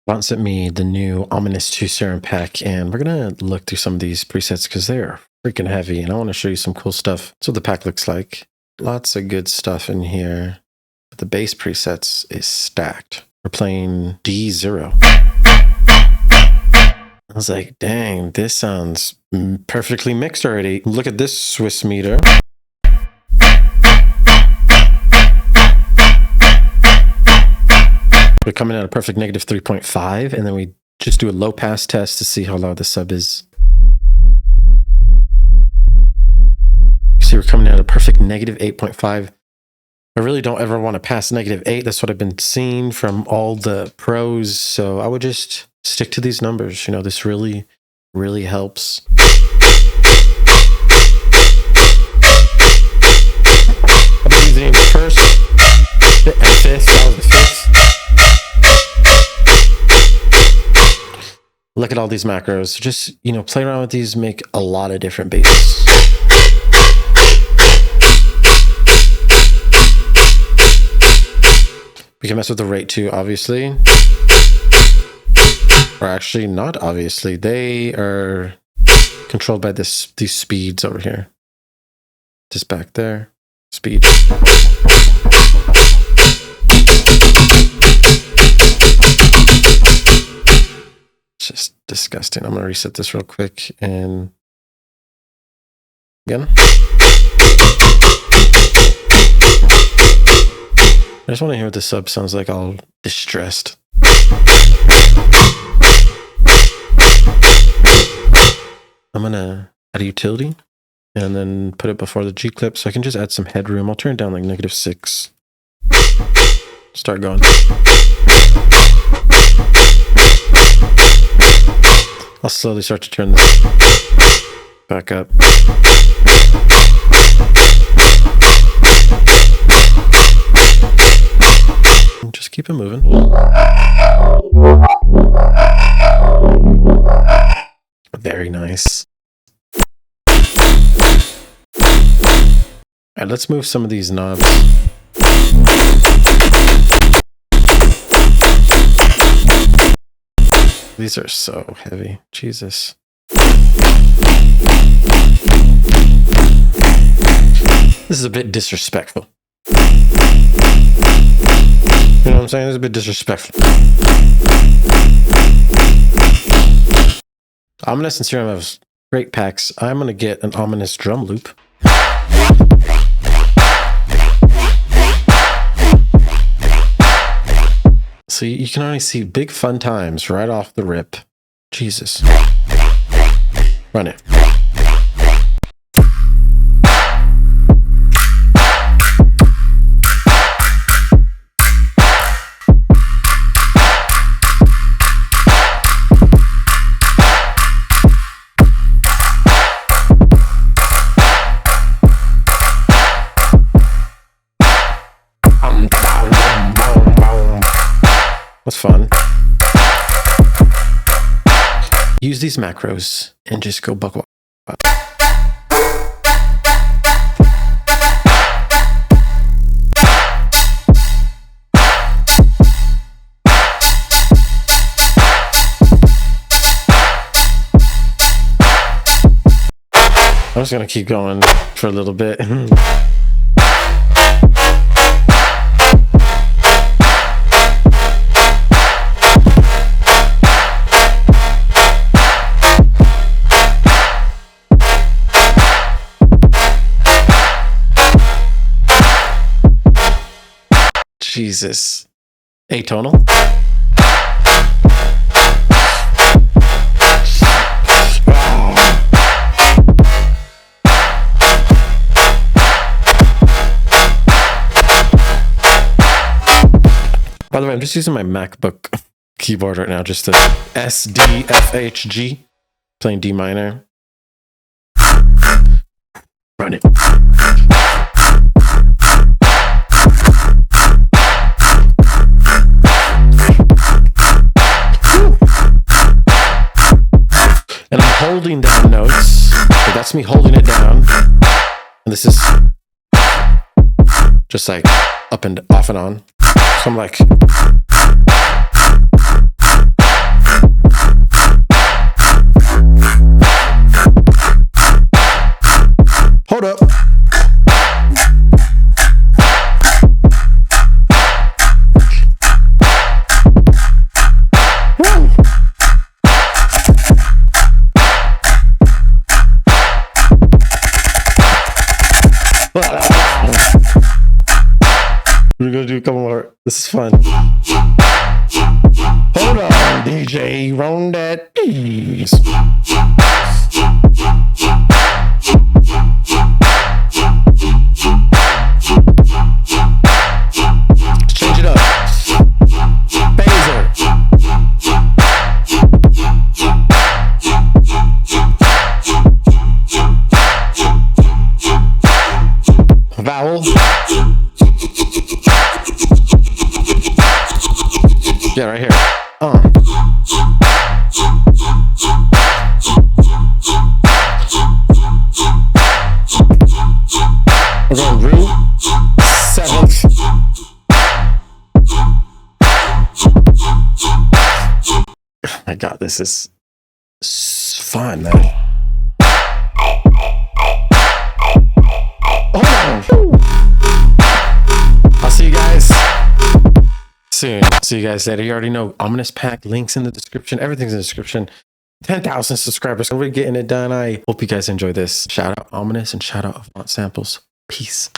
Avant sent me the new AWEMINUS Serum pack, and we're gonna look through some of these presets because they're freaking heavy, and I want to show you some cool stuff. That's what the pack looks like. Lots of good stuff in here, but the bass presets is stacked. We're playing D0. I was like, dang, this sounds perfectly mixed already. Look at this Swiss meter. We're coming at a perfect negative 3.5, and then we just do a low pass test to see how loud the sub is. See, we're coming at a perfect negative 8.5. I really don't ever want to pass negative 8. That's what I've been seeing from all the pros. So I would just stick to these numbers. You know, this really, really helps. I've been using the first and fifth. That was the fifth. Look at all these macros. Just, you know, play around with these, make a lot of different basses. We can mess with the rate too, obviously. Or actually not obviously. They are controlled by these speeds over here. Just back there. Speed. Just disgusting. I'm gonna reset this real quick and again. I just want to hear what the sub sounds like all distressed. I'm gonna add a utility and then put it before the G clip so I can just add some headroom. I'll turn it down like -6. Start going. I'll slowly start to turn this back up. And just keep it moving. Very nice. Alright, let's move some of these knobs. These are so heavy. Jesus. This is a bit disrespectful. You know what I'm saying? This is a bit disrespectful. AWEMINUS and Serum have great packs. I'm going to get an AWEMINUS drum loop. So you can already see big fun times right off the rip. Jesus. Run it. That's fun. Use these macros and just go buck wild. I'm just gonna keep going for a little bit. Jesus. Atonal. By the way, I'm just using my MacBook keyboard right now, just the SDFHG, playing D minor. Run it. And I'm holding down notes, but that's me holding it down. And this is just like up and off and on. So I'm like, do a couple more. This is fun. Hold on, DJ. Round that. Change it up. Phaser. Vowel. Yeah, right here. We're going root, seventh. Oh my God, this is fun, man. I'll see you guys soon. See you guys later. You already know Ominous Pack, links in the description. Everything's in the description. 10,000 subscribers. We're getting it done. I hope you guys enjoy this. Shout out Ominous and shout out Avant Samples. Peace.